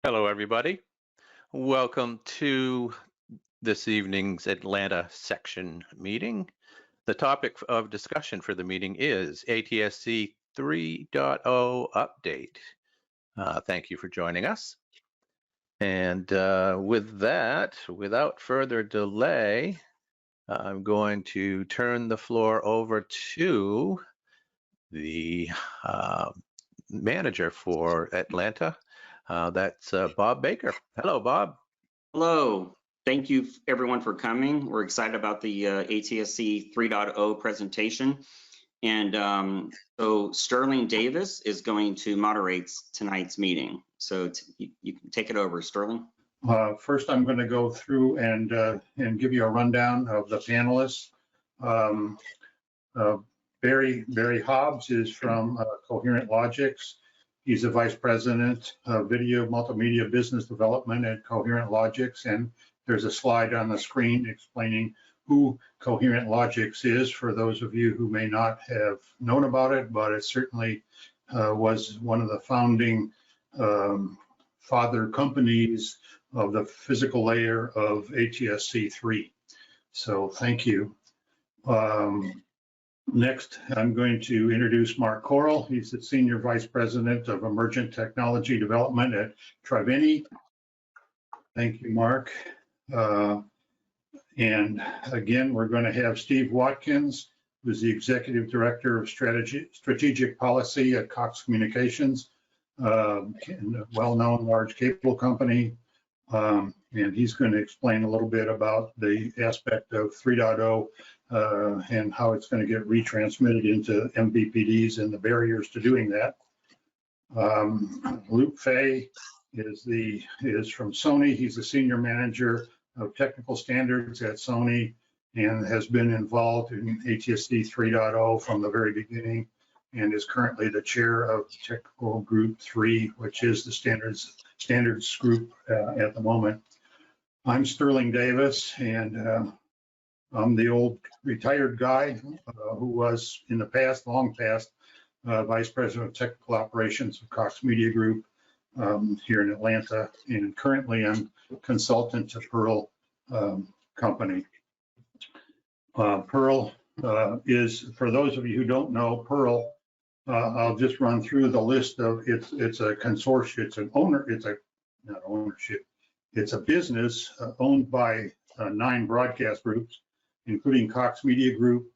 Hello, everybody. Welcome to this evening's Atlanta section meeting. The topic of discussion for the meeting is ATSC 3.0 update. Thank you for joining us. And with that, without further delay, I'm going to turn the floor over to the manager for Atlanta. That's Bob Baker. Hello, Bob. Hello. Thank you everyone for coming. We're excited about the ATSC 3.0 presentation. And so Sterling Davis is going to moderate tonight's meeting. So you can take it over, Sterling. First, I'm going to go through and give you a rundown of the panelists. Barry Hobbs is from Coherent Logics. He's the Vice President of Video Multimedia Business Development at Coherent Logics, and there's a slide on the screen explaining who Coherent Logics is for those of you who may not have known about it, but it certainly was one of the founding father companies of the physical layer of ATSC 3. So thank you. Next, I'm going to introduce Mark Correll. He's the Senior Vice President of Emergent Technology Development at Triveni. Thank you, Mark. And again, we're going to have Steve Watkins, who's the Executive Director of Strategic Policy at Cox Communications, a well-known large cable company. And he's going to explain a little bit about the aspect of 3.0 and how it's going to get retransmitted into MVPDs and the barriers to doing that. Luke Fay is from Sony. He's the Senior Manager of Technical Standards at Sony and has been involved in ATSC 3.0 from the very beginning and is currently the chair of Technical Group 3, which is the standards group at the moment. I'm Sterling Davis, and I'm the old retired guy who was in the past, long past, Vice President of Technical Operations of Cox Media Group here in Atlanta, and currently I'm consultant to Pearl Company. Pearl is, for those of you who don't know, Pearl, I'll just run through the list of, it's a consortium, not ownership, it's a business owned by 9 broadcast groups, including Cox Media Group,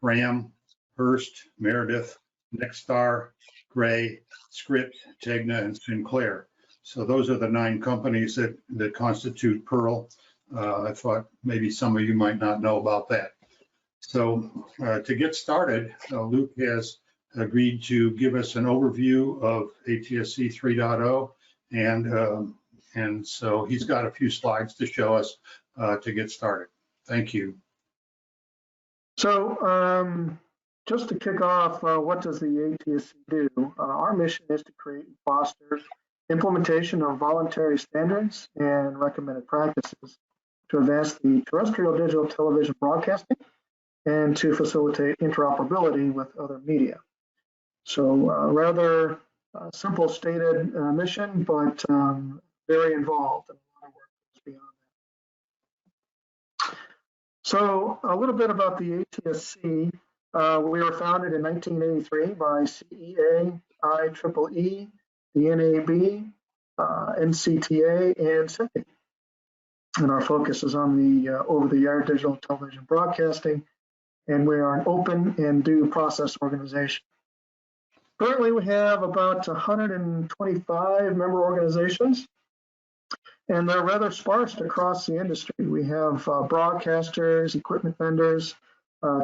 Graham, Hearst, Meredith, Nexstar, Gray, Script, Tegna, and Sinclair. So those are the 9 companies that constitute Pearl. I thought maybe some of you might not know about that. So to get started, Luke has agreed to give us an overview of ATSC 3.0, and so he's got a few slides to show us to get started. Thank you. So just to kick off, what does the ATSC do? Our mission is to create and foster implementation of voluntary standards and recommended practices to advance the terrestrial digital television broadcasting and to facilitate interoperability with other media. So rather simple stated mission, but very involved and a lot of work goes beyond that. So a little bit about the ATSC. We were founded in 1983 by CEA, IEEE, the NAB, NCTA, and SMPTE. And our focus is on the over-the-air digital television broadcasting, and we are an open and due process organization. Currently, we have about 125 member organizations, and they're rather sparse across the industry. We have broadcasters, equipment vendors,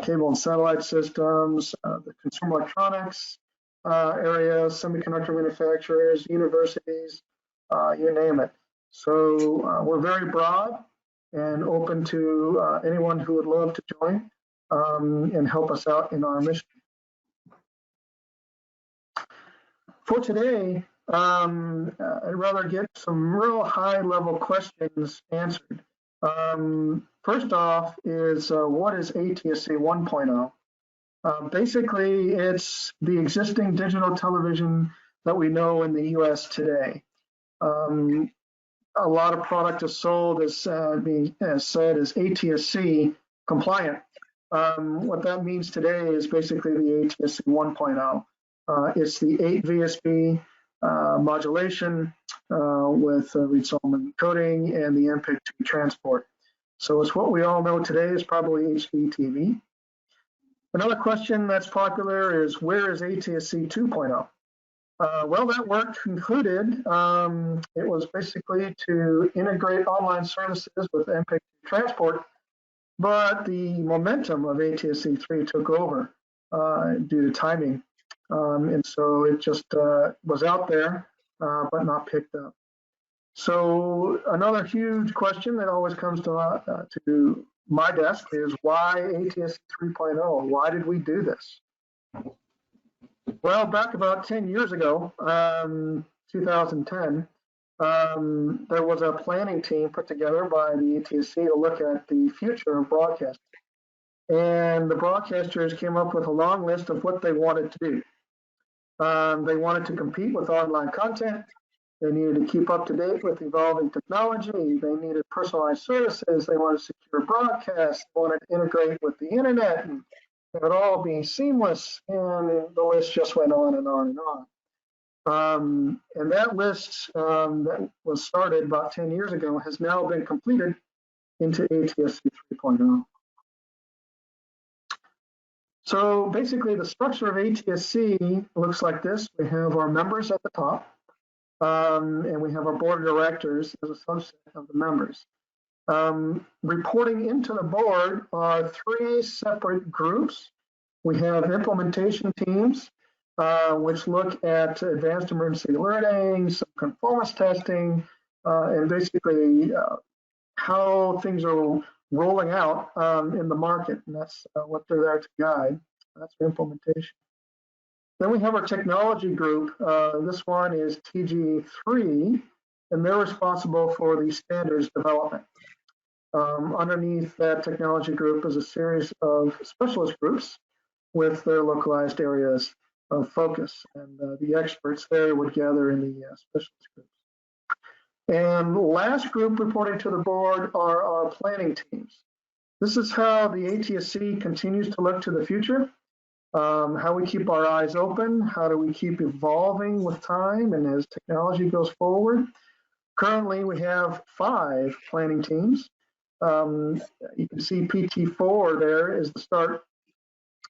cable and satellite systems, the consumer electronics area, semiconductor manufacturers, universities, you name it. So we're very broad and open to anyone who would love to join and help us out in our mission. For today, I'd rather get some real high-level questions answered. First off is, what is ATSC 1.0? Basically, it's the existing digital television that we know in the US today. A lot of product is sold as being said as ATSC compliant. What that means today is basically the ATSC 1.0. It's the 8 VSB modulation with read-Solomon encoding and the MPEG-2 transport. So it's what we all know today is probably HDTV. Another question that's popular is, where is ATSC 2.0? Well, that work concluded. It was basically to integrate online services with MPEG transport, but the momentum of ATSC 3 took over due to timing. And so it just was out there, but not picked up. So another huge question that always comes to my desk is, why ATSC 3.0? Why did we do this? Well, back about 10 years ago, 2010, there was a planning team put together by the ATSC to look at the future of broadcasting. And the broadcasters came up with a long list of what they wanted to do. They wanted to compete with online content. They needed to keep up to date with evolving technology. They needed personalized services. They wanted secure broadcast. They wanted to integrate with the internet and it would all be seamless. And the list just went on and on and on. And that list that was started about 10 years ago has now been completed into ATSC 3.0. So basically the structure of ATSC looks like this. We have our members at the top. And we have our board of directors as a subset of the members. Reporting into the board are 3 separate groups. We have implementation teams, which look at advanced emergency alerting, some conformance testing, and basically how things are rolling out in the market. And that's what they're there to guide. That's for implementation. Then we have our technology group. This one is TG3, and they're responsible for the standards development. Underneath that technology group is a series of specialist groups with their localized areas of focus, and the experts there would gather in the specialist groups. And last group reporting to the board are our planning teams. This is how the ATSC continues to look to the future. How we keep our eyes open, how do we keep evolving with time and as technology goes forward. Currently, we have 5 planning teams. You can see PT4 there is the start.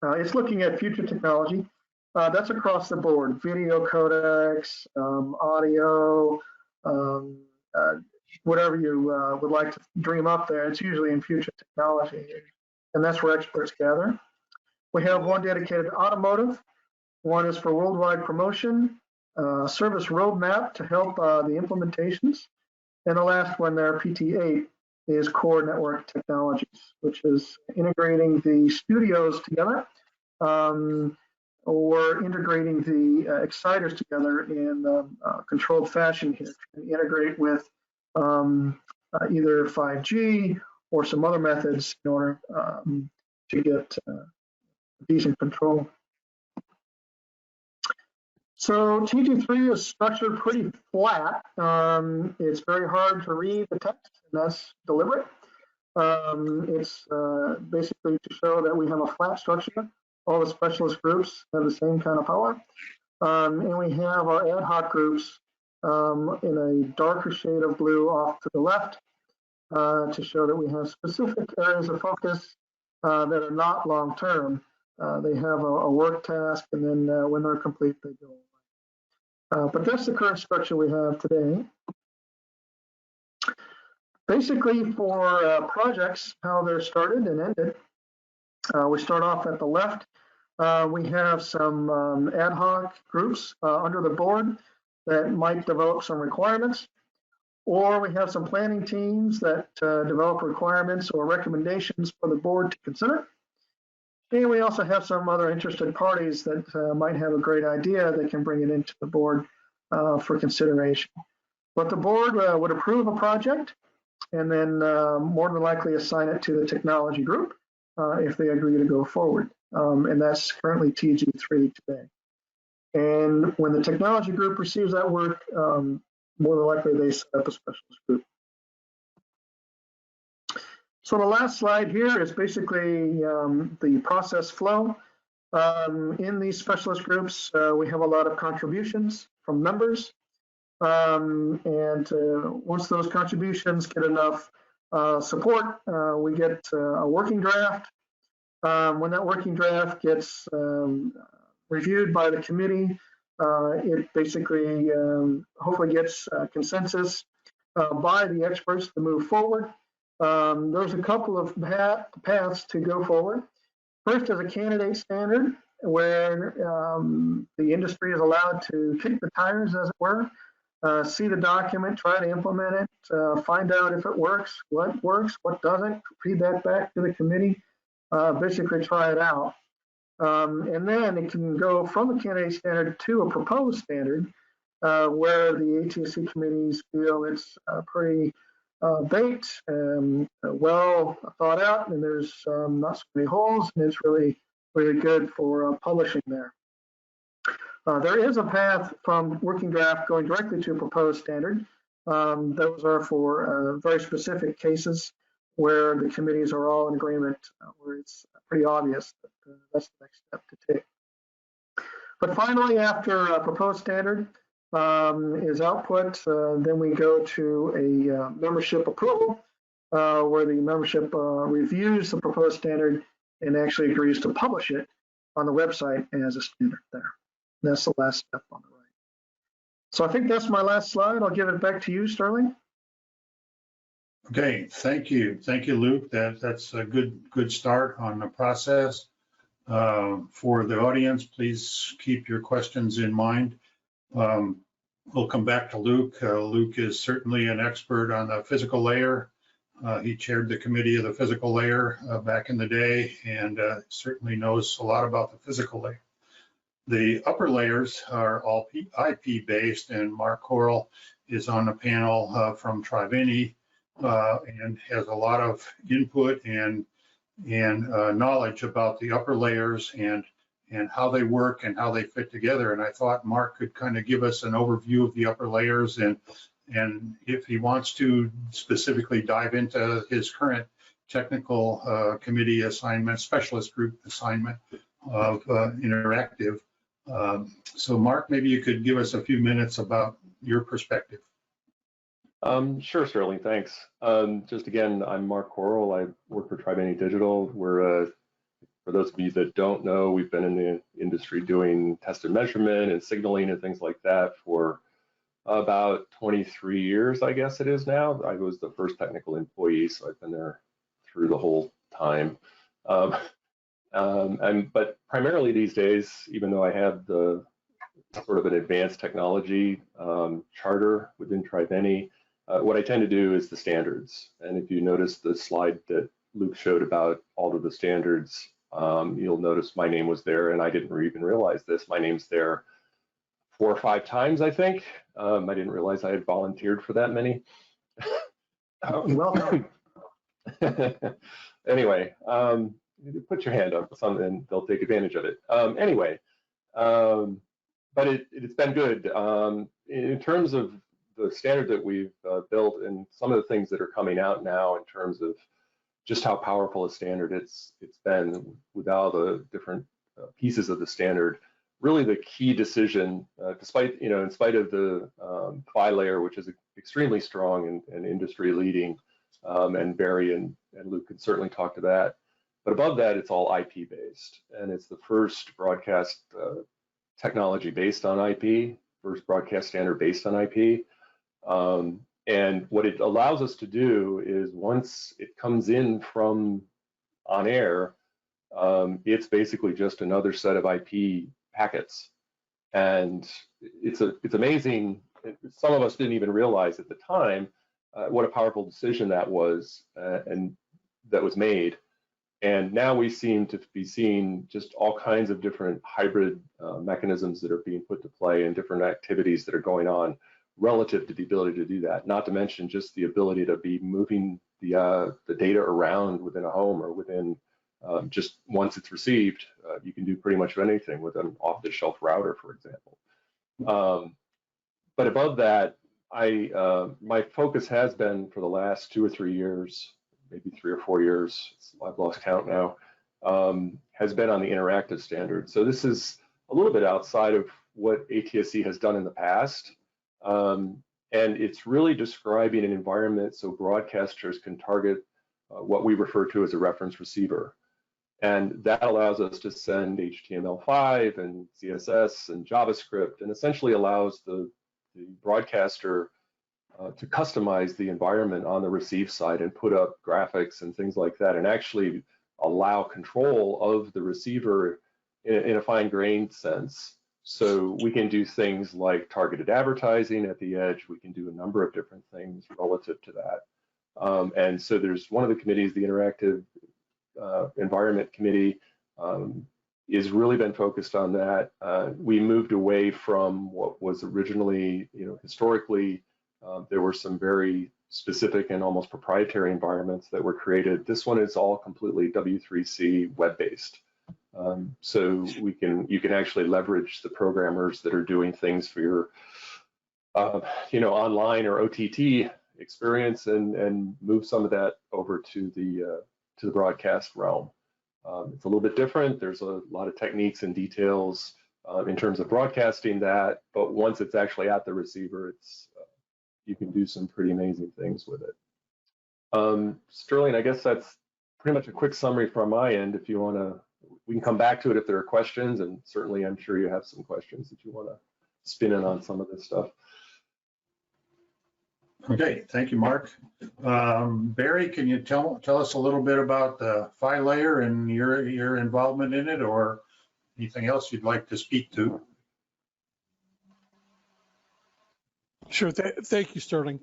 It's looking at future technology. That's across the board, video codecs, audio, whatever you would like to dream up there. It's usually in future technology, and that's where experts gather. We have one dedicated to automotive, one is for worldwide promotion, service roadmap to help the implementations, and the last one there, PT8, is core network technologies, which is integrating the studios together or integrating the exciters together in controlled fashion here to integrate with either 5G or some other methods in order to get decent control. So TG3 is structured pretty flat. It's very hard to read the text, and that's deliberate. It's basically to show that we have a flat structure. All the specialist groups have the same kind of power. And we have our ad hoc groups in a darker shade of blue off to the left to show that we have specific areas of focus that are not long-term. They have a work task, and then when they're complete, they go away. But that's the current structure we have today. Basically, for projects, how they're started and ended, we start off at the left. We have some ad hoc groups under the board that might develop some requirements, or we have some planning teams that develop requirements or recommendations for the board to consider. And we also have some other interested parties that might have a great idea that can bring it into the board for consideration. But the board would approve a project and then more than likely assign it to the technology group if they agree to go forward. And that's currently TG3 today. And when the technology group receives that work, more than likely they set up a specialist group. So the last slide here is basically the process flow. In these specialist groups, we have a lot of contributions from members. Once those contributions get enough support, we get a working draft. When that working draft gets reviewed by the committee, it basically hopefully gets consensus by the experts to move forward. There's a couple of paths to go forward. First is a candidate standard where the industry is allowed to kick the tires, as it were, see the document, try to implement it, find out if it works, what doesn't, feed that back to the committee, basically try it out. And then it can go from a candidate standard to a proposed standard where the ATSC committees feel it's pretty baked, well thought out, and there's not so many holes, and it's really good for publishing there. There is a path from working draft going directly to a proposed standard. Those are for very specific cases where the committees are all in agreement, where it's pretty obvious that that's the next step to take. But finally, after a proposed standard is output, then we go to a membership approval, where the membership reviews the proposed standard and actually agrees to publish it on the website as a standard there. And that's the last step on the right. So I think that's my last slide. I'll give it back to you, Sterling. Okay, thank you, Luke. That's a good start on the process. For the audience, please keep your questions in mind. We'll come back to Luke. Luke is certainly an expert on the physical layer. He chaired the committee of the physical layer back in the day, and certainly knows a lot about the physical layer. The upper layers are all IP based, and Mark Corll is on the panel from Triveni and has a lot of input and knowledge about the upper layers and how they work and how they fit together. And I thought Mark could kind of give us an overview of the upper layers, and if he wants to specifically dive into his current technical committee assignment, specialist group assignment of interactive. So Mark, maybe you could give us a few minutes about your perspective. Sure, Sterling, thanks. Just again, I'm Mark Corll. I work for Triveni Digital. We're, for those of you that don't know, we've been in the industry doing test and measurement and signaling and things like that for about 23 years, I guess it is now. I was the first technical employee, so I've been there through the whole time. But primarily these days, even though I have the sort of an advanced technology charter within Triveni, what I tend to do is the standards. And if you notice the slide that Luke showed about all of the standards, you'll notice my name was there, and I didn't even realize this. My name's there 4 or 5 times, I think. I didn't realize I had volunteered for that many. Welcome. Anyway, put your hand up and they'll take advantage of it. Anyway, but it's been good. In terms of the standard that we've built and some of the things that are coming out now in terms of just how powerful a standard it's been with all the different pieces of the standard. Really the key decision, despite, in spite of the PHY layer, which is extremely strong and industry leading, and Barry and Luke can certainly talk to that. But above that, it's all IP based, and it's the first broadcast technology based on IP, first broadcast standard based on IP. And what it allows us to do is once it comes in from on air, it's basically just another set of IP packets. And it's amazing. Some of us didn't even realize at the time what a powerful decision that was and that was made. And now we seem to be seeing just all kinds of different hybrid mechanisms that are being put to play and different activities that are going on relative to the ability to do that, not to mention just the ability to be moving the data around within a home or within just once it's received, you can do pretty much anything with an off-the-shelf router, for example. But above that, My focus has been for the last 2 or 3 years, maybe 3 or 4 years, I've lost count now, has been on the interactive standard. So this is a little bit outside of what ATSC has done in the past. And it's really describing an environment so broadcasters can target what we refer to as a reference receiver. And that allows us to send HTML5 and CSS and JavaScript, and essentially allows the broadcaster to customize the environment on the receive side and put up graphics and things like that, and actually allow control of the receiver in a fine-grained sense. So we can do things like targeted advertising at the edge. We can do a number of different things relative to that. And so there's one of the committees, the Interactive Environment Committee, is really been focused on that. We moved away from what was originally, historically, there were some very specific and almost proprietary environments that were created. This one is all completely W3C web-based. So you can actually leverage the programmers that are doing things for your, online or OTT experience and move some of that over to the broadcast realm. It's a little bit different. There's a lot of techniques and details in terms of broadcasting that, but once it's actually at the receiver, you can do some pretty amazing things with it. Sterling, I guess that's pretty much a quick summary from my end. If you want to, we can come back to it if there are questions, and certainly I'm sure you have some questions that you want to spin in on some of this stuff. Okay, thank you, Mark. Barry, can you tell us a little bit about the file layer and your involvement in it, or anything else you'd like to speak to? Sure. Thank you, Sterling.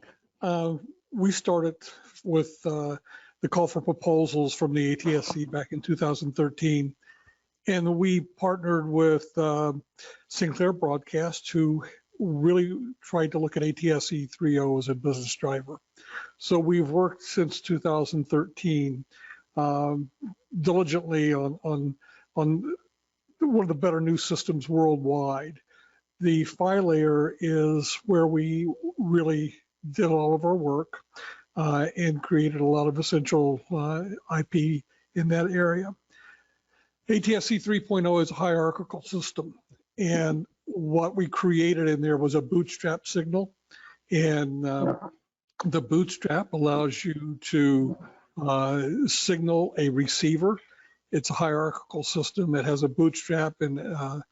We started with the call for proposals from the ATSC back in 2013, and we partnered with Sinclair Broadcast, who really tried to look at ATSC 3.0 as a business driver. So we've worked since 2013 diligently on one of the better new systems worldwide. The file layer is where we really did all of our work and created a lot of essential IP in that area. ATSC 3.0 is a hierarchical system, and what we created in there was a bootstrap signal, and the bootstrap allows you to signal a receiver. It's a hierarchical system. It has a bootstrap and a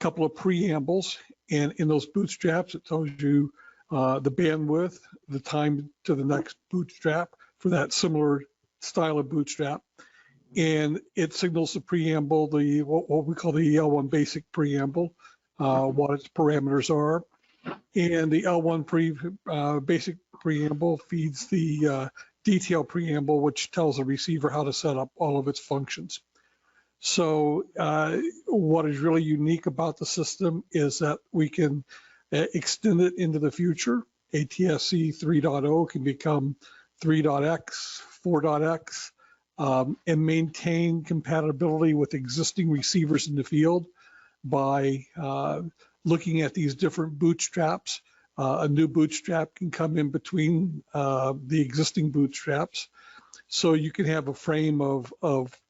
couple of preambles, and in those bootstraps it tells you the bandwidth, the time to the next bootstrap for that similar style of bootstrap, and it signals the preamble, what we call the L1 basic preamble, what its parameters are, and the L1 basic preamble feeds the detail preamble, which tells the receiver how to set up all of its functions. So what is really unique about the system is that we can extend it into the future. ATSC 3.0 can become 3.x, 4.x, and maintain compatibility with existing receivers in the field by looking at these different bootstraps. A new bootstrap can come in between the existing bootstraps. So you can have a frame of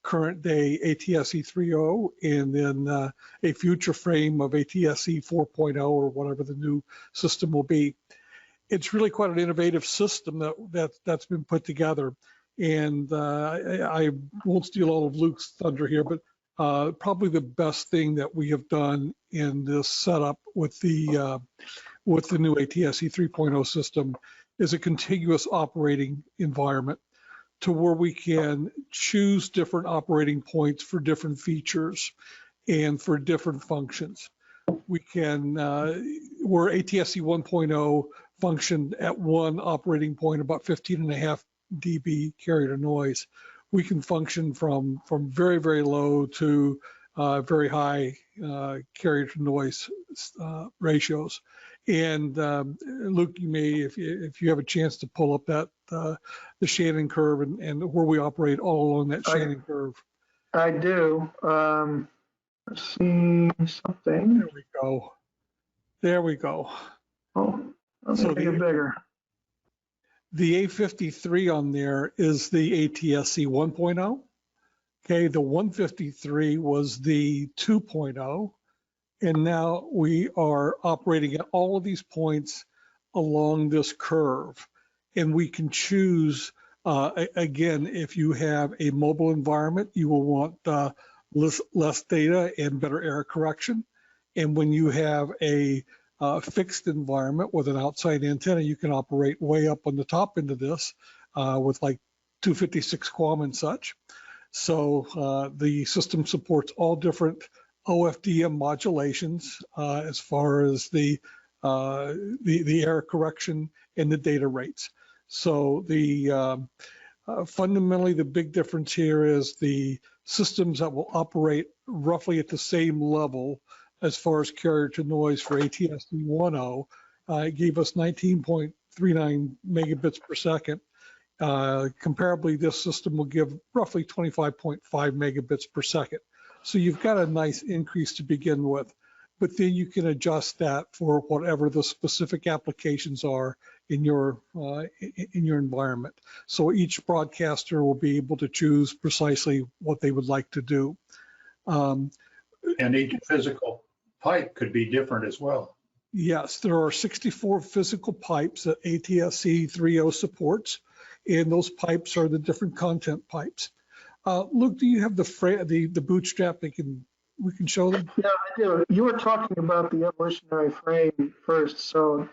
current day ATSC 3.0 and then a future frame of ATSC 4.0 or whatever the new system will be. It's really quite an innovative system that's been put together. And I won't steal all of Luke's thunder here, but probably the best thing that we have done in this setup with the new ATSC 3.0 system is a contiguous operating environment, to where we can choose different operating points for different features and for different functions. We can, where ATSC 1.0 functioned at one operating point, about 15.5 dB carrier to noise, we can function from very, very low to very high carrier to noise ratios. And Luke, you may, if you have a chance to pull up that the Shannon curve and where we operate all along that Shannon curve. I do. Let's see something. There we go. There we go. Oh, Let's So make it bigger. The A53 on there is the ATSC 1.0. Okay, the 153 was the 2.0. And now we are operating at all of these points along this curve. And we can choose, again, if you have a mobile environment, you will want less data and better error correction. And when you have a fixed environment with an outside antenna, you can operate way up on the top end of this with like 256 QAM and such. So the system supports all different OFDM modulations as far as the error correction and the data rates. So fundamentally, the big difference here is the systems that will operate roughly at the same level as far as carrier to noise for ATSC 1.0. It gave us 19.39 megabits per second. Comparably, this system will give roughly 25.5 megabits per second. So you've got a nice increase to begin with, but then you can adjust that for whatever the specific applications are in your environment. So each broadcaster will be able to choose precisely what they would like to do. And each physical pipe could be different as well. Yes, there are 64 physical pipes that ATSC 3.0 supports, and those pipes are the different content pipes. Luke, do you have the bootstrap we can show them? Yeah, I do. You were talking about the evolutionary frame first. So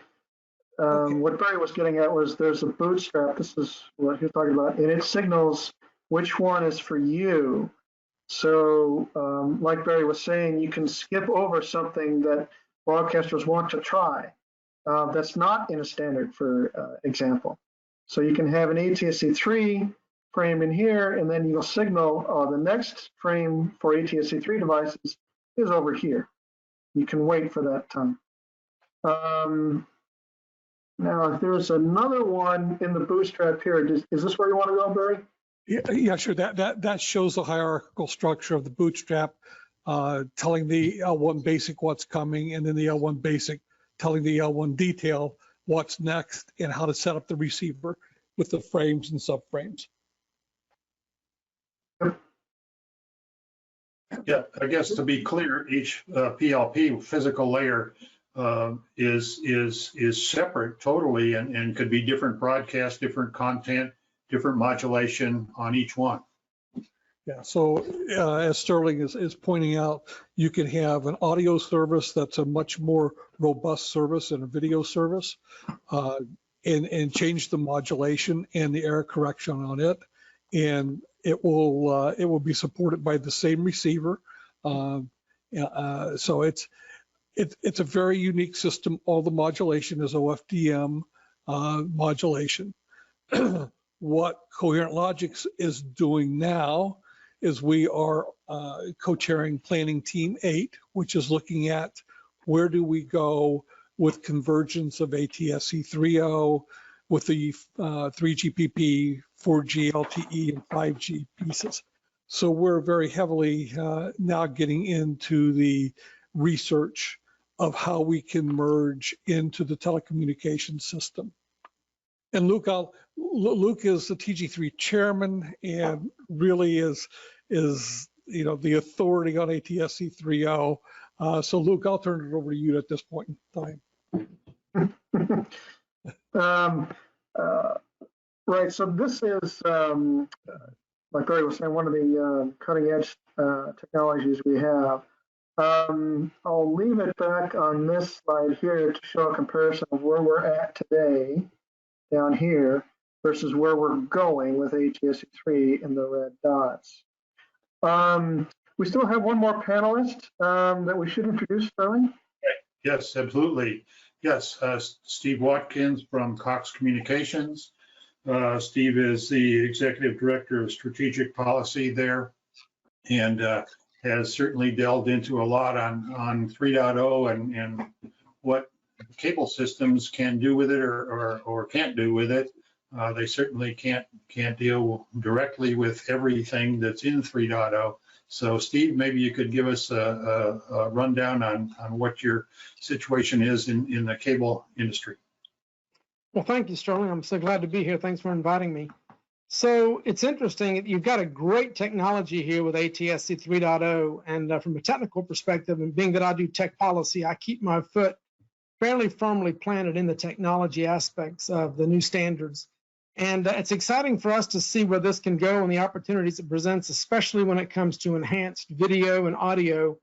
Okay. what Barry was getting at was there's a bootstrap. This is what he was talking about, and it signals which one is for you. So like Barry was saying, you can skip over something that broadcasters want to try. That's not in a standard, for example. So you can have an ATSC 3 frame in here, and then you'll signal the next frame for ATSC 3 devices is over here. You can wait for that time. Now, if there's another one in the bootstrap here, is this where you want to go, Barry? Yeah, sure. That shows the hierarchical structure of the bootstrap, telling the L1 basic what's coming, and then the L1 basic telling the L1 detail what's next and how to set up the receiver with the frames and subframes. Yeah, I guess to be clear, each PLP physical layer is separate totally and could be different broadcast, different content, different modulation on each one. Yeah, so as Sterling is pointing out, you can have an audio service that's a much more robust service than a video service, and change the modulation and the error correction on it, and it will be supported by the same receiver. So it's a very unique system. All the modulation is OFDM modulation. What Coherent Logics is doing now is we are co-chairing Planning Team 8, which is looking at where do we go with convergence of ATSC 3.0 with the 3GPP, 4G LTE, and 5G pieces. So we're very heavily now getting into the research of how we can merge into the telecommunications system. And Luke is the TG3 chairman and really is the authority on ATSC 3.0. So Luke, I'll turn it over to you at this point in time. Right. So this is, like Barry was saying, one of the cutting edge technologies we have. I'll leave it back on this slide here to show a comparison of where we're at today down here versus where we're going with ATSC 3 in the red dots. We still have one more panelist that we should introduce, Sterling. Yes, absolutely. Yes, Steve Watkins from Cox Communications. Steve is the Executive Director of Strategic Policy there and has certainly delved into a lot on 3.0 and what cable systems can do with it or can't do with it. They certainly can't deal directly with everything that's in 3.0. So Steve, maybe you could give us a rundown on what your situation is in the cable industry. Well, thank you, Sterling. I'm so glad to be here. Thanks for inviting me. So it's interesting. You've got a great technology here with ATSC 3.0. And from a technical perspective, and being that I do tech policy, I keep my foot fairly firmly planted in the technology aspects of the new standards. And it's exciting for us to see where this can go and the opportunities it presents, especially when it comes to enhanced video and audio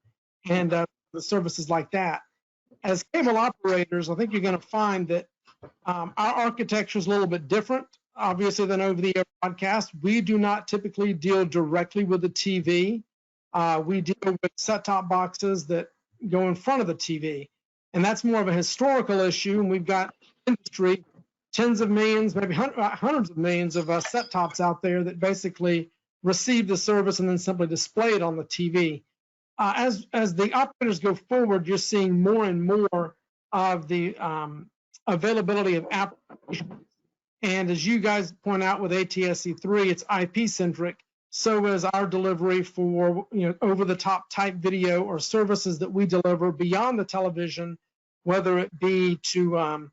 and the services like that. As cable operators, I think you're going to find that our architecture is a little bit different, obviously, than over-the-air broadcast. We do not typically deal directly with the TV. We deal with set-top boxes that go in front of the TV. And that's more of a historical issue. And we've got industry, tens of millions, maybe hundreds of millions of set-tops out there that basically receive the service and then simply display it on the TV. As the operators go forward, you're seeing more and more of the availability of applications. And as you guys point out with ATSC 3, it's IP-centric. So is our delivery for over-the-top type video or services that we deliver beyond the television, whether it be to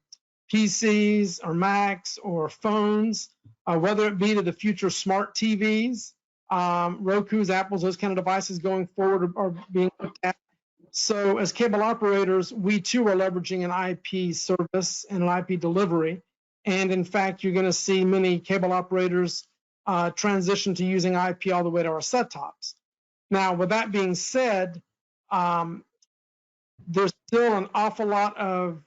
PCs or Macs or phones, whether it be to the future smart TVs, Roku's, Apple's, those kind of devices going forward are being looked at. So as cable operators, we too are leveraging an IP service and an IP delivery. And in fact, you're going to see many cable operators transition to using IP all the way to our set-tops. Now, with that being said, there's still an awful lot of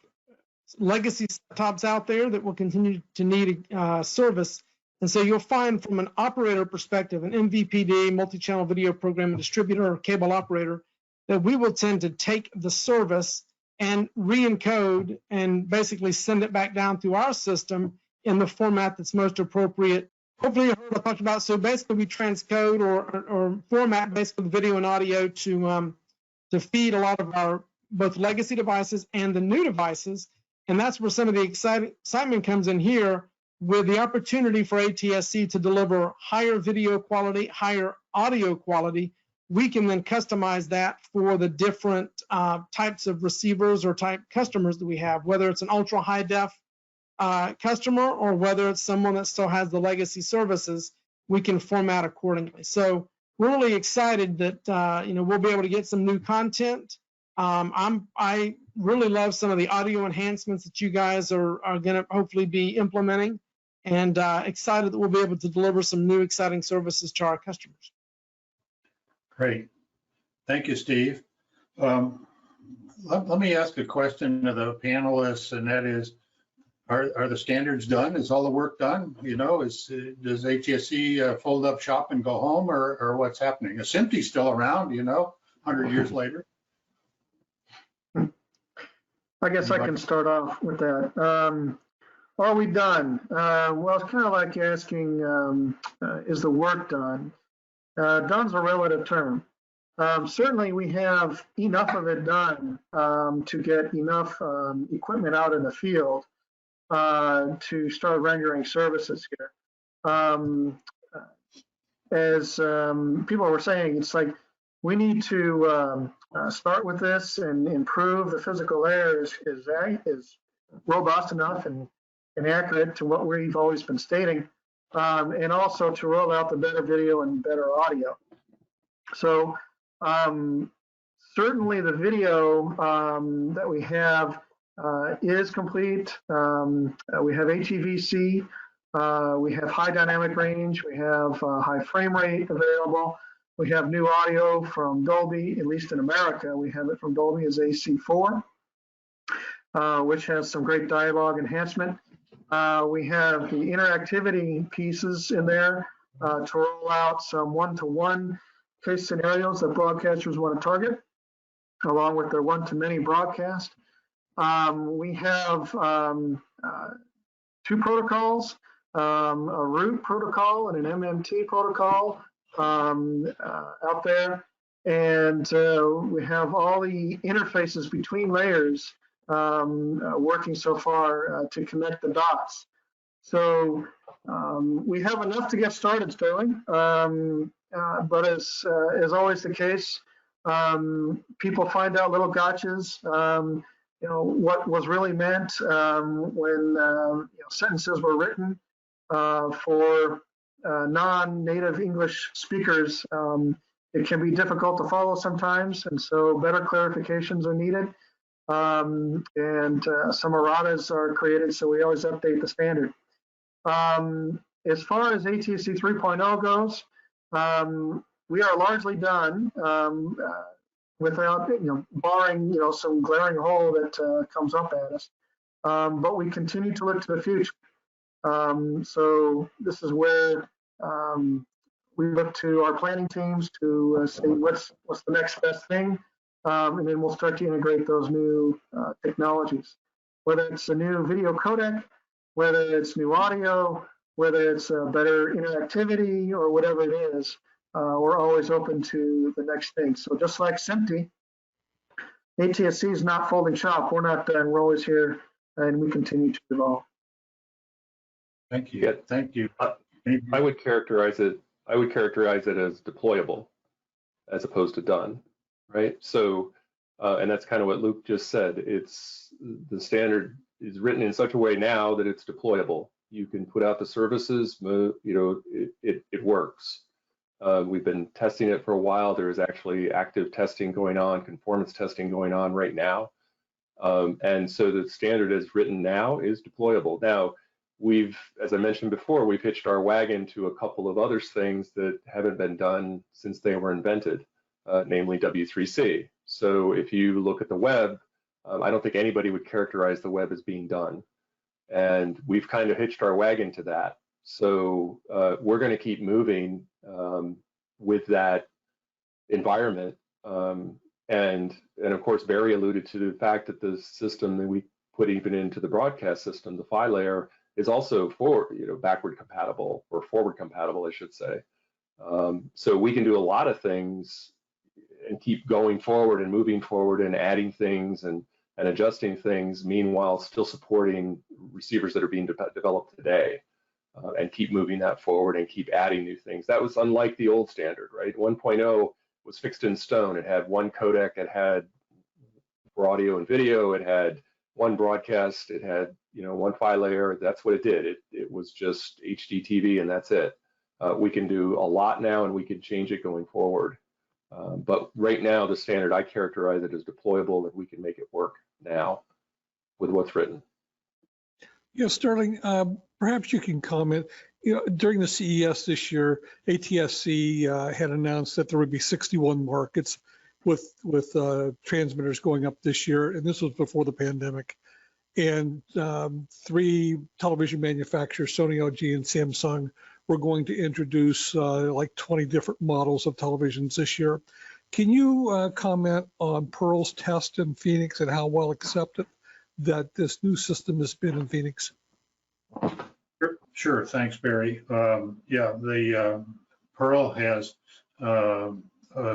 legacy set-tops out there that will continue to need service. And so you'll find from an operator perspective, an MVPD, multi-channel video program distributor or cable operator, that we will tend to take the service and re-encode and basically send it back down through our system in the format that's most appropriate. Hopefully you heard I talked about, so basically we transcode or format basically the video and audio to feed a lot of our both legacy devices and the new devices. And that's where some of the excitement comes in here, with the opportunity for ATSC to deliver higher video quality, higher audio quality. We can then customize that for the different types of receivers or type customers that we have, whether it's an ultra high def customer or whether it's someone that still has the legacy services, we can format accordingly. So we're really excited that we'll be able to get some new content. I really love some of the audio enhancements that you guys are going to hopefully be implementing, and excited that we'll be able to deliver some new exciting services to our customers. Great. Thank you, Steve. Let me ask a question to the panelists, and that is, are the standards done? Is all the work done? Does ATSC fold up shop and go home, or what's happening? Is SMPTE still around, 100 years later? I guess I can start off with that. Are we done? Well, it's kind of like asking, is the work done? Done's a relative term. Certainly we have enough of it done to get enough equipment out in the field to start rendering services here. As people were saying, it's like we need to start with this and improve the physical layer is robust enough and accurate to what we've always been stating, and also to roll out the better video and better audio. So certainly the video that we have is complete. We have HEVC, we have high dynamic range, we have high frame rate available. We have new audio from Dolby, at least in America. We have it from Dolby as AC4, which has some great dialogue enhancement. We have the interactivity pieces in there to roll out some one-to-one case scenarios that broadcasters want to target, along with their one-to-many broadcast. We have two protocols, a root protocol and an MMT protocol out there, and we have all the interfaces between layers working so far to connect the dots. So we have enough to get started, Sterling, but as always the case, people find out little gotchas. what was really meant when sentences were written for non-native English speakers. It can be difficult to follow sometimes, and so better clarifications are needed. And some erratas are created, so we always update the standard. As far as ATSC 3.0 goes, we are largely done without, barring, some glaring hole that comes up at us. But we continue to look to the future. So this is where we look to our planning teams to see what's the next best thing, and then we'll start to integrate those new technologies. Whether it's a new video codec, whether it's new audio, whether it's better interactivity, or whatever it is, we're always open to the next thing. So just like SMPTE, ATSC is not folding shop. We're not done. We're always here, and we continue to evolve. Thank you. Yeah. Thank you. I would characterize it as deployable as opposed to done, right? So, and that's kind of what Luke just said. The standard is written in such a way now that it's deployable. You can put out the services, it works. We've been testing it for a while. There is actually active testing going on, conformance testing going on right now. And so the standard as written now is deployable. Now, as I mentioned before, we've hitched our wagon to a couple of other things that haven't been done since they were invented, namely W3C. So if you look at the web, I don't think anybody would characterize the web as being done. And we've kind of hitched our wagon to that. So we're going to keep moving with that environment. And of course, Barry alluded to the fact that the system that we put even into the broadcast system, the PHY layer, is also backward compatible, or forward compatible, I should say. So we can do a lot of things and keep going forward and moving forward and adding things and adjusting things, meanwhile still supporting receivers that are being developed today, and keep moving that forward and keep adding new things. That was unlike the old standard, right? 1.0 was fixed in stone. It had one codec, it had for audio and video, it had one broadcast, it had one PHY layer. That's what it did. It was just HDTV, and that's it. We can do a lot now, and we can change it going forward. But right now, the standard, I characterize it as deployable, that we can make it work now with what's written. Yeah, Sterling, perhaps you can comment. During the CES this year, ATSC had announced that there would be 61 markets with transmitters going up this year, and this was before the pandemic. And 3 television manufacturers, Sony, LG, and Samsung, were going to introduce like 20 different models of televisions this year. Can you comment on Pearl's test in Phoenix and how well accepted that this new system has been in Phoenix? Sure. Thanks, Barry. Yeah, the Pearl has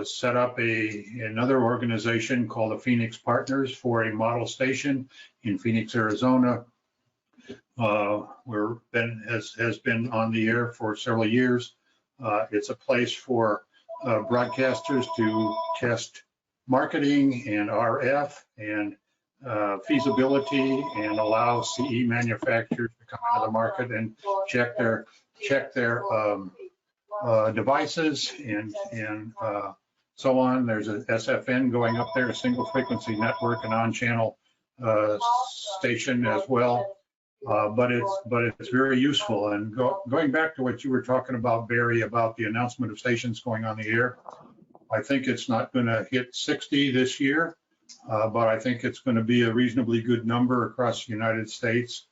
set up another organization called the Phoenix Partners for a model station in Phoenix, Arizona, where Ben has been on the air for several years. It's a place for broadcasters to test marketing and RF and feasibility, and allow CE manufacturers to come into the market and check their devices and so on. There's a SFN going up there, a single frequency network, and on-channel station as well. But it's very useful. And going back to what you were talking about, Barry, about the announcement of stations going on the air, I think it's not going to hit 60 this year, but I think it's going to be a reasonably good number across the United States.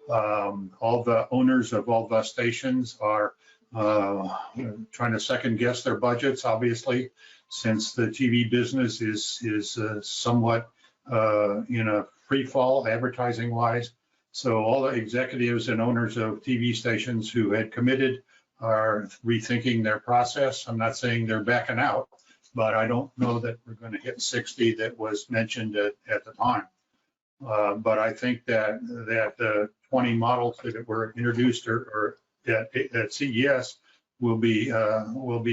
All the owners of all the stations are trying to second guess their budgets, obviously, since the TV business is somewhat in a free fall advertising wise. So all the executives and owners of TV stations who had committed are rethinking their process. I'm not saying they're backing out, but I don't know that we're going to hit 60 that was mentioned at the time. But I think that the 20 models that were introduced or at CES will be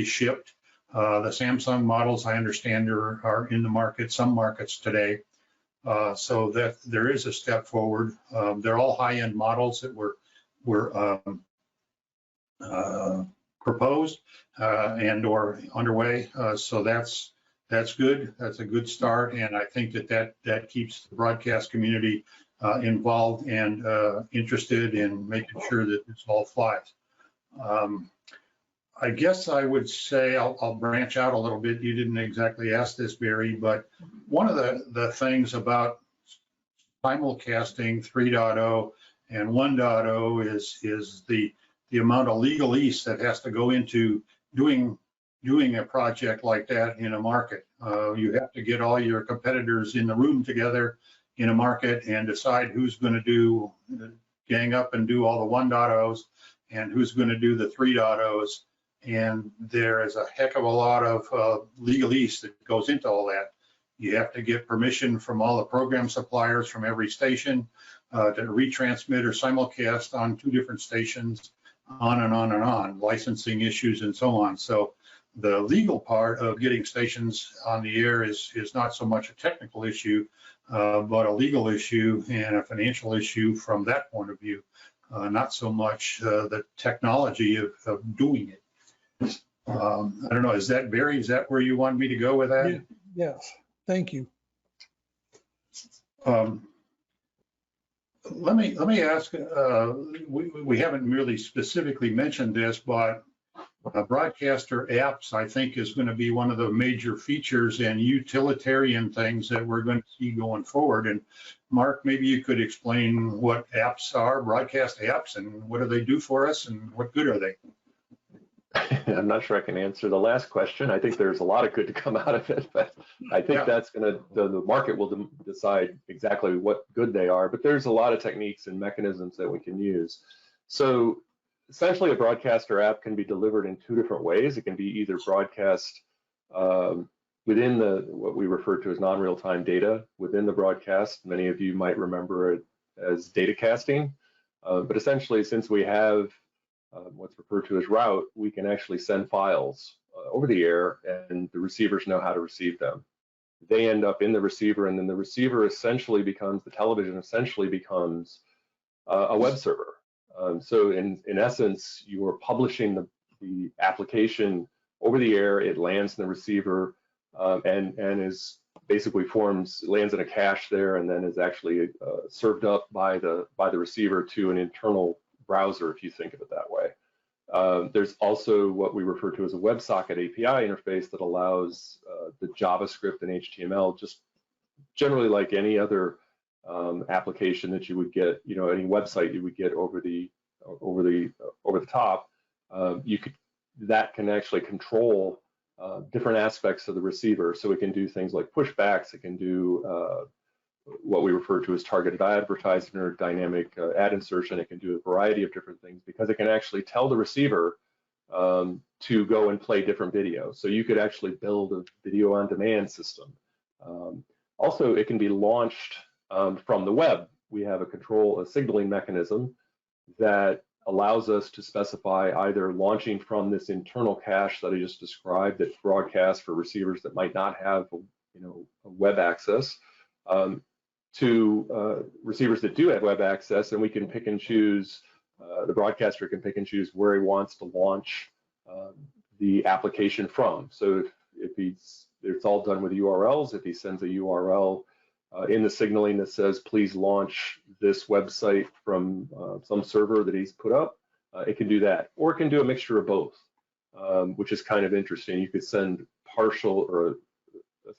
shipped. The Samsung models, I understand, are in the market, some markets today. So that there is a step forward. They're all high-end models that were proposed and or underway. So that's good. That's a good start. And I think that keeps the broadcast community involved and interested in making sure that this all flies. I guess I would say I'll branch out a little bit. You didn't exactly ask this, Barry, but one of the things about simulcasting 3.0 and 1.0 is the amount of legalese that has to go into doing a project like that in a market. You have to get all your competitors in the room together in a market and decide who's going to gang up and do all the 1.0s and who's going to do the 3.0s. And there is a heck of a lot of legalese that goes into all that. You have to get permission from all the program suppliers from every station to retransmit or simulcast on 2 different stations, on and on and on, licensing issues and so on. So the legal part of getting stations on the air is not so much a technical issue, but a legal issue and a financial issue from that point of view, not so much the technology of doing it. I don't know, is that Barry, is that where you want me to go with that? Yes, thank you. Let me ask, we haven't really specifically mentioned this, but broadcaster apps, I think, is going to be one of the major features and utilitarian things that we're going to see going forward. And Mark, maybe you could explain what apps are, broadcast apps, and what do they do for us and what good are they? I'm not sure I can answer the last question. I think there's a lot of good to come out of it, but I think that's going to, the market will decide exactly what good they are, but there's a lot of techniques and mechanisms that we can use. So essentially a broadcaster app can be delivered in 2 different ways. It can be either broadcast within what we refer to as non-real-time data within the broadcast. Many of you might remember it as data casting, but essentially since we have what's referred to as route, we can actually send files over the air and the receivers know how to receive them. They end up in the receiver, and then the receiver essentially becomes, the television essentially becomes a web server. So in essence, you are publishing the application over the air, it lands in the receiver and is basically lands in a cache there, and then is actually served up by the receiver to an internal browser, if you think of it that way. There's also what we refer to as a WebSocket API interface that allows the JavaScript and HTML, just generally like any other application that you would get, any website you would get over the top. That can actually control different aspects of the receiver. So it can do things like pushbacks. It can do what we refer to as targeted advertising or dynamic ad insertion. It can do a variety of different things because it can actually tell the receiver to go and play different videos. So you could actually build a video on demand system. Also, it can be launched from the web. We have a signaling mechanism that allows us to specify either launching from this internal cache that I just described that broadcasts for receivers that might not have a web access, to receivers that do have web access, and we can pick and choose, the broadcaster can pick and choose where he wants to launch the application from. So if it's all done with URLs, if he sends a URL in the signaling that says, please launch this website from some server that he's put up, it can do that. Or it can do a mixture of both, which is kind of interesting. You could send partial or a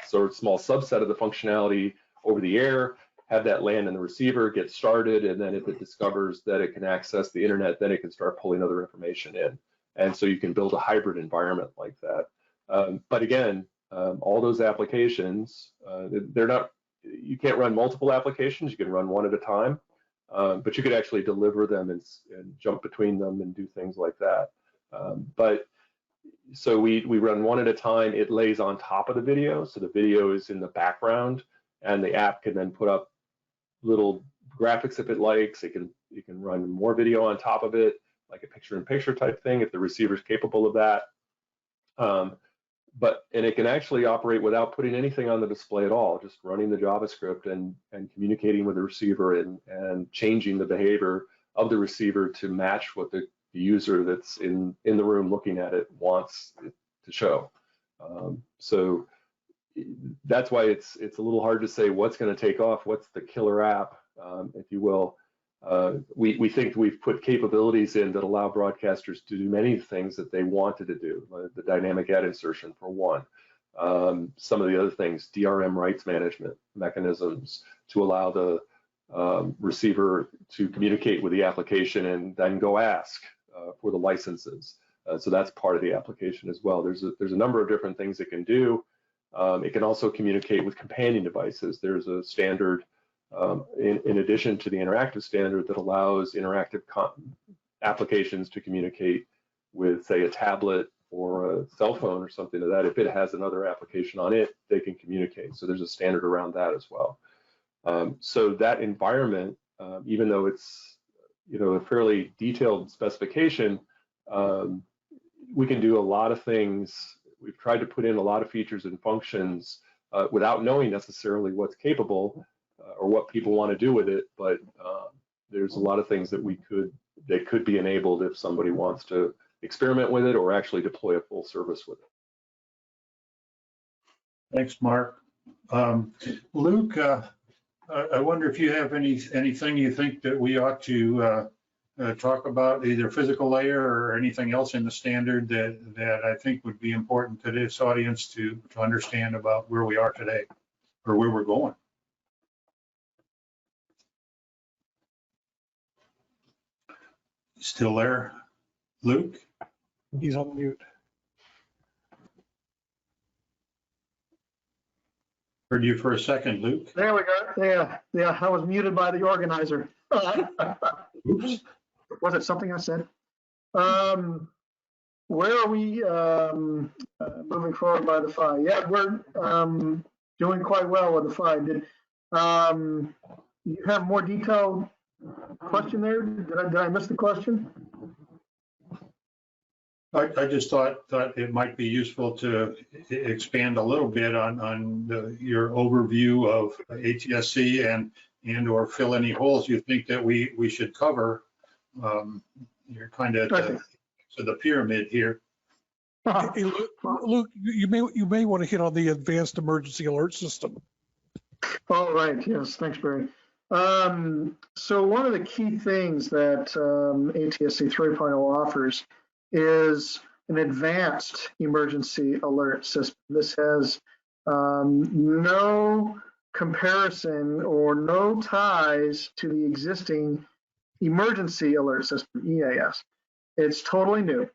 sort of small subset of the functionality over the air, have that land in the receiver, get started, and then if it discovers that it can access the internet, then it can start pulling other information in. And so you can build a hybrid environment like that. But again, all those applications, you can't run multiple applications, you can run one at a time, but you could actually deliver them and jump between them and do things like that. So we run one at a time. It lays on top of the video, so the video is in the background, and the app can then put up little graphics if it likes. It can run more video on top of it, like a picture-in-picture type thing if the receiver is capable of that. and it can actually operate without putting anything on the display at all, just running the JavaScript and communicating with the receiver and changing the behavior of the receiver to match what the user that's in the room looking at it wants it to show. So that's why it's a little hard to say what's going to take off, what's the killer app, if you will. We think we've put capabilities in that allow broadcasters to do many things that they wanted to do, the dynamic ad insertion for one. Some of the other things, DRM rights management mechanisms to allow the receiver to communicate with the application and then go ask for the licenses. So that's part of the application as well. There's a number of different things it can do. It can also communicate with companion devices. There's a standard in addition to the interactive standard that allows interactive applications to communicate with, say, a tablet or a cell phone or something like that. If it has another application on it, they can communicate. So there's a standard around that as well. So that environment, even though it's a fairly detailed specification, we can do a lot of things. We've tried to put in a lot of features and functions without knowing necessarily what's capable or what people want to do with it, but there's a lot of things that could be enabled if somebody wants to experiment with it or actually deploy a full service with it. Thanks, Mark. Luke, I wonder if you have anything you think that we ought to talk about, either physical layer or anything else in the standard that I think would be important to this audience to understand about where we are today or where we're going. Still there, Luke? He's on mute. Heard you for a second, Luke. There we go. Yeah, I was muted by the organizer. Oops. Was it something I said? Where are we moving forward by the FI? Yeah, we're doing quite well with the FI. Did you have more detailed question there? Did I miss the question? I just thought it might be useful to expand a little bit on your overview of ATSC and or fill any holes you think that we should cover. You're kind of to the pyramid here. Hey, Luke, you may want to hit on the advanced emergency alert system. Oh, right. Yes. Thanks, Barry. So one of the key things that ATSC 3.0 offers is an advanced emergency alert system. This has no comparison or no ties to the existing emergency alert system, EAS. It's totally new.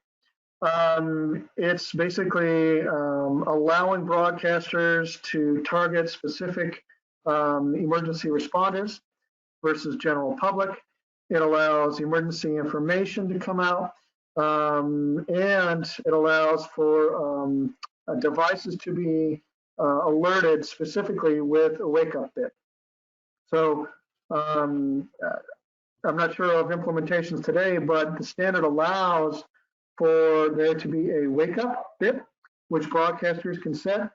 It's basically allowing broadcasters to target specific emergency responders versus general public. It allows emergency information to come out, and it allows for devices to be alerted specifically with a wake-up bit. So I'm not sure of implementations today, but the standard allows for there to be a wake-up bit, which broadcasters can set,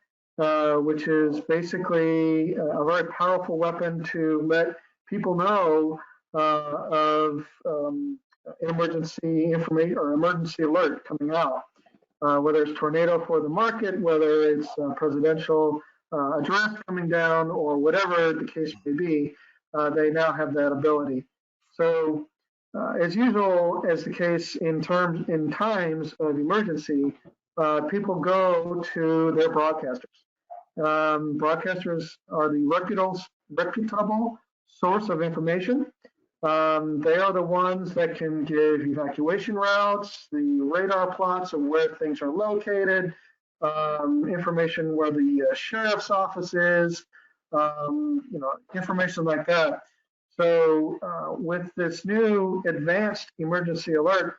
which is basically a very powerful weapon to let people know of emergency information or emergency alert coming out, whether it's tornado for the market, whether it's presidential address coming down, or whatever the case may be. They now have that ability. So, as usual, as the case in times of emergency, people go to their broadcasters. Broadcasters are the reputable source of information. They are the ones that can give evacuation routes, the radar plots of where things are located, information where the sheriff's office is, information like that. So with this new advanced emergency alert,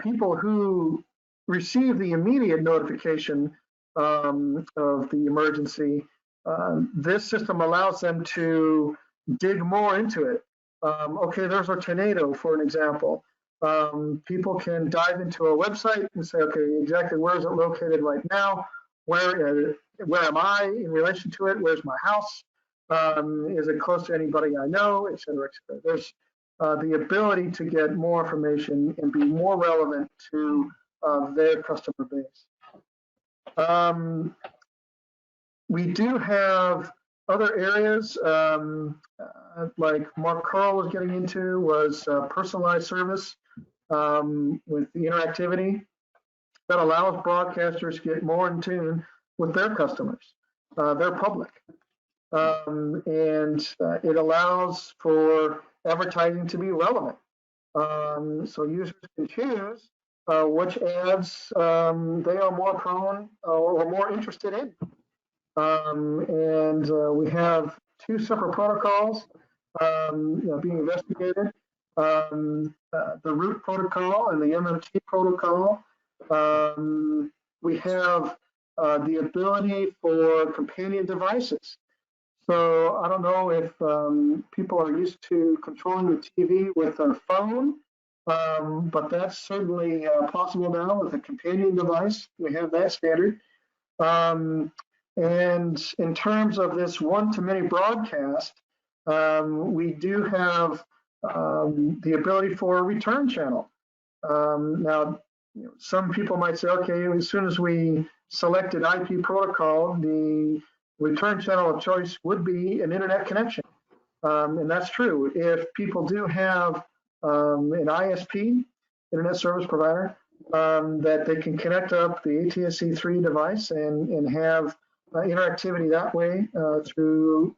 people who receive the immediate notification of the emergency, this system allows them to dig more into it. Okay, there's a tornado, for an example. People can dive into a website and say, okay, exactly where is it located right now? Where am I in relation to it? Where's my house? Is it close to anybody I know, et cetera, et cetera. There's the ability to get more information and be more relevant to their customer base. We do have other areas like Mark Carl was getting into was personalized service with the interactivity that allows broadcasters to get more in tune with their customers, their public. And it allows for advertising to be relevant. So users can choose which ads they are more prone or more interested in. We have two separate protocols being investigated. The root protocol and the MMT protocol. We have the ability for companion devices. So I don't know if people are used to controlling the TV with their phone, but that's certainly possible now with a companion device. We have that standard. And in terms of this one-to-many broadcast, we do have the ability for a return channel. Now, some people might say, okay, as soon as we selected IP protocol, the return channel of choice would be an internet connection. And that's true. If people do have an ISP, internet service provider, that they can connect up the ATSC 3 device and have interactivity that way through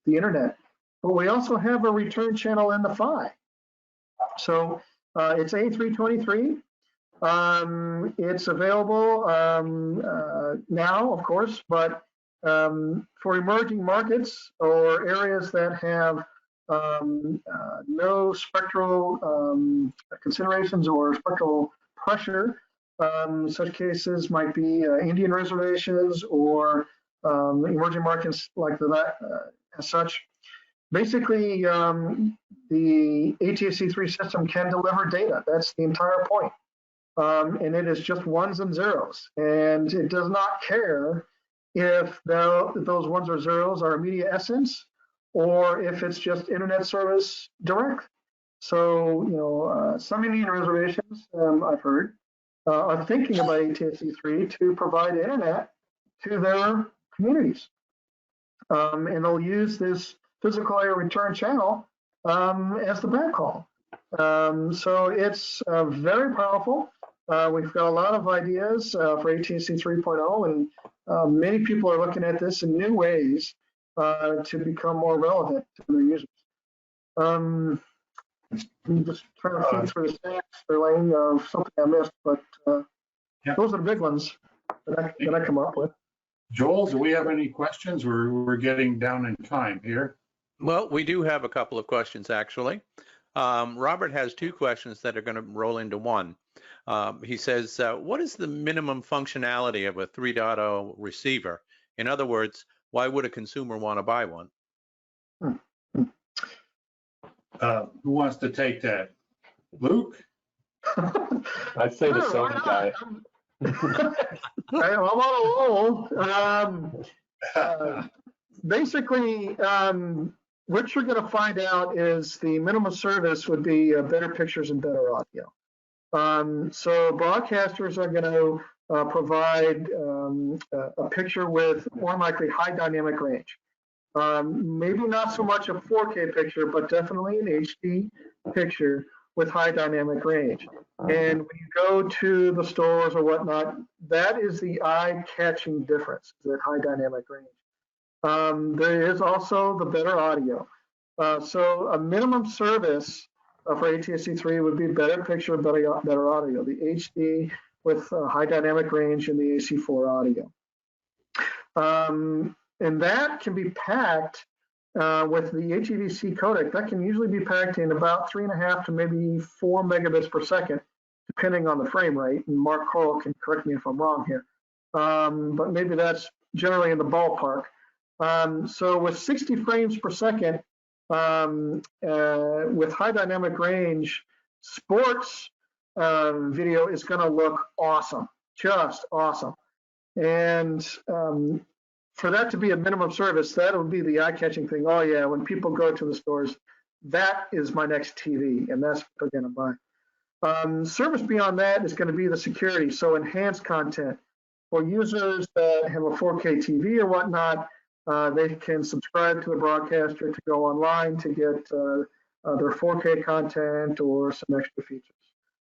the internet. But we also have a return channel in the PHY. So it's A323. It's available now, of course, but for emerging markets or areas that have no spectral considerations or spectral pressure, such cases might be Indian reservations or emerging markets like that as such. Basically, the ATSC3 system can deliver data. That's the entire point. And it is just ones and zeros. And it does not care if those ones or zeros are immediate essence or if it's just internet service direct. So, some Indian reservations, I've heard, are thinking about ATSC3 to provide internet to their communities. And they'll use this physical area return channel as the backhaul. So it's very powerful. We've got a lot of ideas for ATSC 3.0, and many people are looking at this in new ways to become more relevant to their users. I'm just trying to think through the stats, Elaine, of something I missed, but those are the big ones that I come up with. Joel, do we have any questions? We're getting down in time here. Well, we do have a couple of questions, actually. Robert has two questions that are going to roll into one. He says, what is the minimum functionality of a 3.0 receiver? In other words, why would a consumer want to buy one? Who wants to take that? Luke? I'd say the Sony guy. I'm on a roll. Basically, what you're going to find out is the minimum service would be better pictures and better audio. So broadcasters are going to provide a picture with more than likely high dynamic range. Maybe not so much a 4K picture, but definitely an HD picture with high dynamic range. And when you go to the stores or whatnot, that is the eye-catching difference, that high dynamic range. There is also the better audio. So a minimum service for ATSC3 would be better picture, better audio, the HD with high dynamic range and the AC4 audio. And that can be packed with the HEVC codec. That can usually be packed in about 3.5 to maybe 4 megabits per second, depending on the frame rate. And Mark Coral can correct me if I'm wrong here. But maybe that's generally in the ballpark. So with 60 frames per second, with high dynamic range, sports video is going to look awesome, just awesome. And for that to be a minimum service, that would be the eye-catching thing. Oh yeah, when people go to the stores, that is my next TV, and that's what they're going to buy. Service beyond that is going to be the security, so enhanced content. For users that have a 4K TV or whatnot, they can subscribe to the broadcaster to go online to get their 4K content or some extra features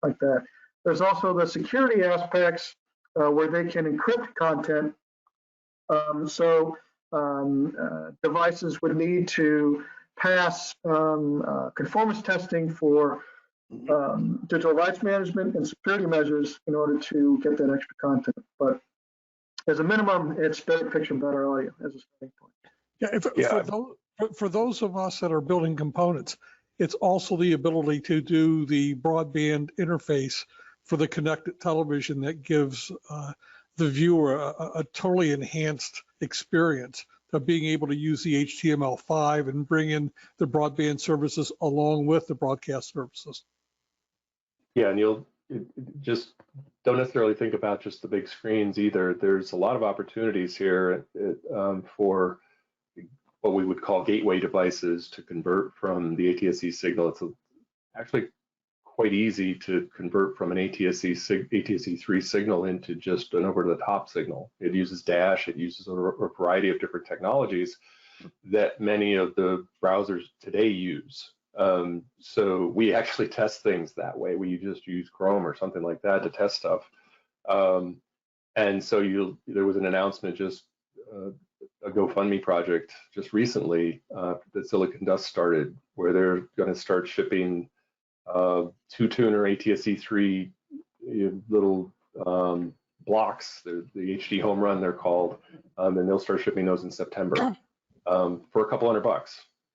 like that. There's also the security aspects where they can encrypt content. So devices would need to pass conformance testing for digital rights management and security measures in order to get that extra content. But as a minimum, it's better picture, better audio as a starting point. Yeah, for those of us that are building components, it's also the ability to do the broadband interface for the connected television that gives the viewer a totally enhanced experience of being able to use the HTML5 and bring in the broadband services along with the broadcast services. Yeah, and you'll just don't necessarily think about just the big screens either. There's a lot of opportunities here for what we would call gateway devices to convert from the ATSC signal. It's actually quite easy to convert from an ATSC3 signal into just an over-the-top signal. It uses Dash, it uses a variety of different technologies that many of the browsers today use. So we actually test things that way. We just use Chrome or something like that to test stuff. And so there was an announcement, just a GoFundMe project just recently that Silicon Dust started, where they're going to start shipping 2-tuner ATSC3 little blocks, the HD home run they're called, and they'll start shipping those in September for a couple $100.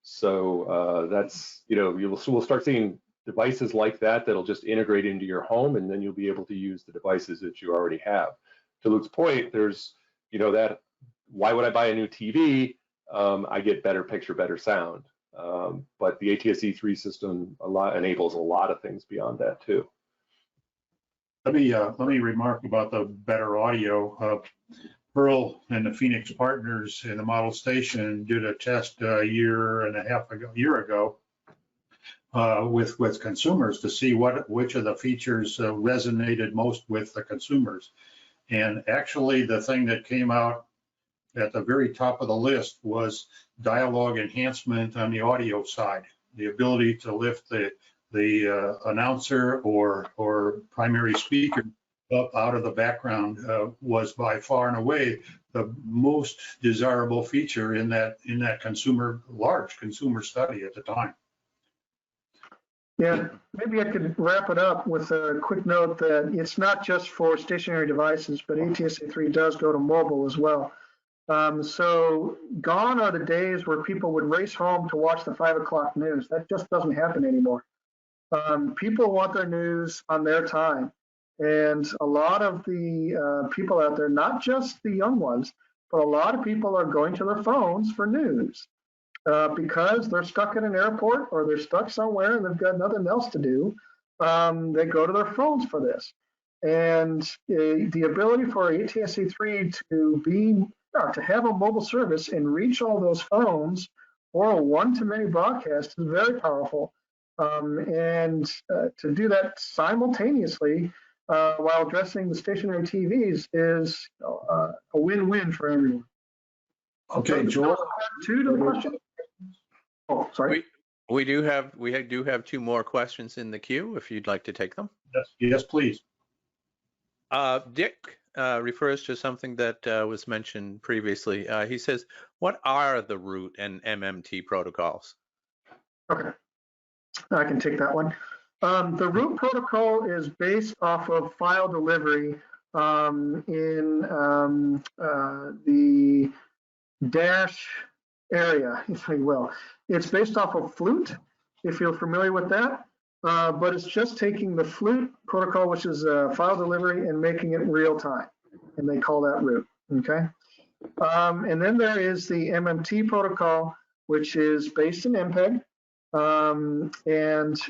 So that's, we'll start seeing devices like that that'll just integrate into your home, and then you'll be able to use the devices that you already have. To Luke's point, there's, that why would I buy a new TV? I get better picture, better sound. But the ATSC3 system enables a lot of things beyond that too. Let me remark about the better audio. Pearl and the Phoenix partners in the model station did a test a year ago with consumers to see which of the features resonated most with the consumers. And actually, the thing that came out at the very top of the list was dialogue enhancement on the audio side. The ability to lift the announcer or primary speaker up out of the background was by far and away the most desirable feature in that large consumer study at the time. Yeah, maybe I could wrap it up with a quick note that it's not just for stationary devices, but ATSC3 does go to mobile as well. So gone are the days where people would race home to watch the 5 o'clock news. That just doesn't happen anymore. People want their news on their time. And a lot of the people out there, not just the young ones, but a lot of people are going to their phones for news because they're stuck at an airport or they're stuck somewhere and they've got nothing else to do. They go to their phones for this. And the ability for ATSC3 to have a mobile service and reach all those phones or a one-to-many broadcast is very powerful. And to do that simultaneously while addressing the stationary TVs is a win-win for everyone. Okay, Joel. Two to the question. Oh, sorry. We do have 2 more questions in the queue if you'd like to take them. Yes, please. Dick refers to something that was mentioned previously. He says, what are the root and MMT protocols? Okay, I can take that one. The root protocol is based off of file delivery in the Dash area, if you will. It's based off of Flute, if you're familiar with that. But it's just taking the Flute protocol, which is file delivery, and making it real time. And they call that root, okay? And then there is the MMT protocol, which is based in MPEG. It's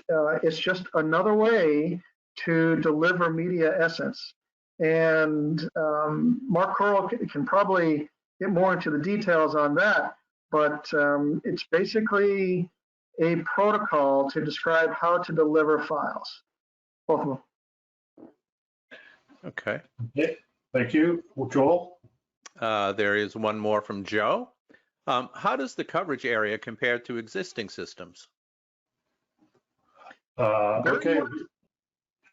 just another way to deliver media essence. And Mark Corll can probably get more into the details on that, but it's basically a protocol to describe how to deliver files, both of them. Okay. Thank you. Joel? There is one more from Joe. How does the coverage area compare to existing systems? Okay.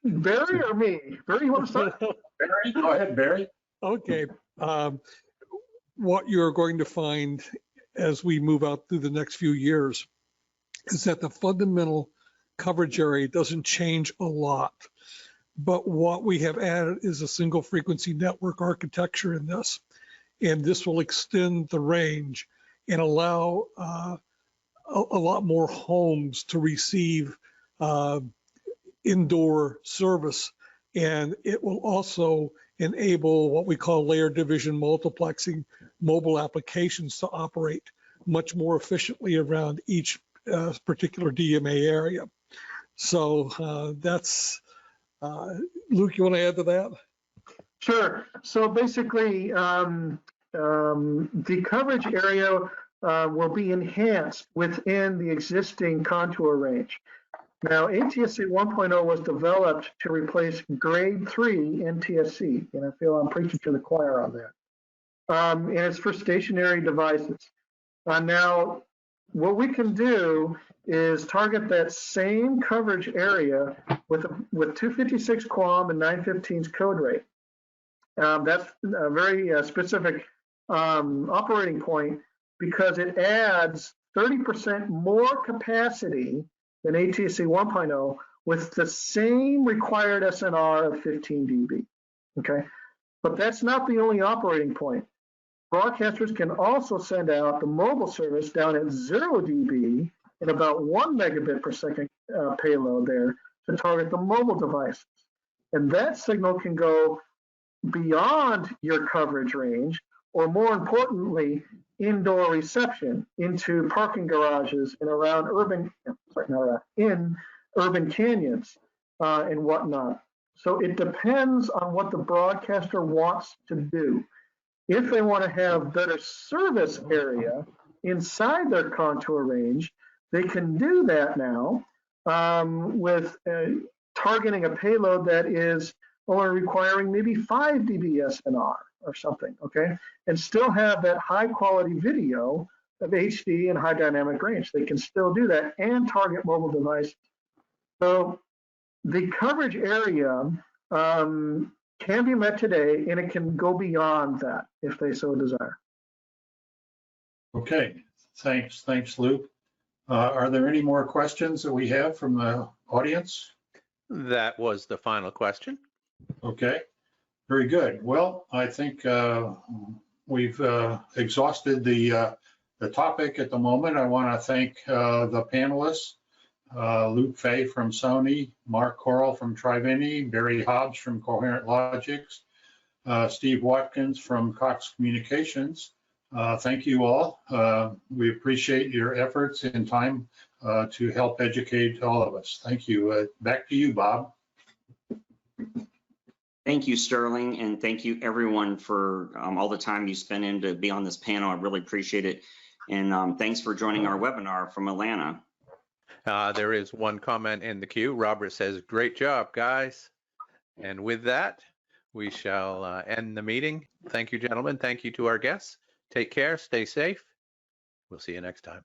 Barry or me? Barry, you want to start? Barry, go ahead, Barry. Okay. What you're going to find as we move out through the next few years is that the fundamental coverage area doesn't change a lot. But what we have added is a single frequency network architecture in this. And this will extend the range and allow a lot more homes to receive indoor service. And it will also enable what we call layer division multiplexing mobile applications to operate much more efficiently around each particular DMA area. So that's, Luke, you want to add to that? Sure. So basically, the coverage area will be enhanced within the existing contour range. Now, ATSC 1.0 was developed to replace grade 3 NTSC, and I feel I'm preaching to the choir on that. And it's for stationary devices. Now, what we can do is target that same coverage area with 256 QAM and 915's code rate. That's a very specific operating point because it adds 30% more capacity than ATSC 1.0 with the same required SNR of 15 dB. Okay, but that's not the only operating point. Broadcasters can also send out the mobile service down at 0 dB and about 1 megabit per second payload there to target the mobile devices. And that signal can go beyond your coverage range, or more importantly, indoor reception into parking garages and around in urban canyons and whatnot. So it depends on what the broadcaster wants to do. If they want to have better service area inside their contour range, they can do that now with targeting a payload that is only requiring maybe 5 dB SNR or something, okay? And still have that high quality video of HD and high dynamic range. They can still do that and target mobile devices. So the coverage area can be met today, and it can go beyond that if they so desire. Okay, thanks, Luke. Are there any more questions that we have from the audience? That was the final question. Okay, very good. Well, I think we've exhausted the topic at the moment. I want to thank the panelists, Luke Fay from Sony, Mark Corll from Triveni, Barry Hobbs from Coherent Logics, Steve Watkins from Cox Communications. Thank you all. We appreciate your efforts and time to help educate all of us. Thank you. Back to you, Bob. Thank you, Sterling, and thank you everyone for all the time you spent in to be on this panel. I really appreciate it. And thanks for joining our webinar from Atlanta. There is one comment in the queue. Robert says, great job, guys. And with that, we shall end the meeting. Thank you, gentlemen. Thank you to our guests. Take care. Stay safe. We'll see you next time.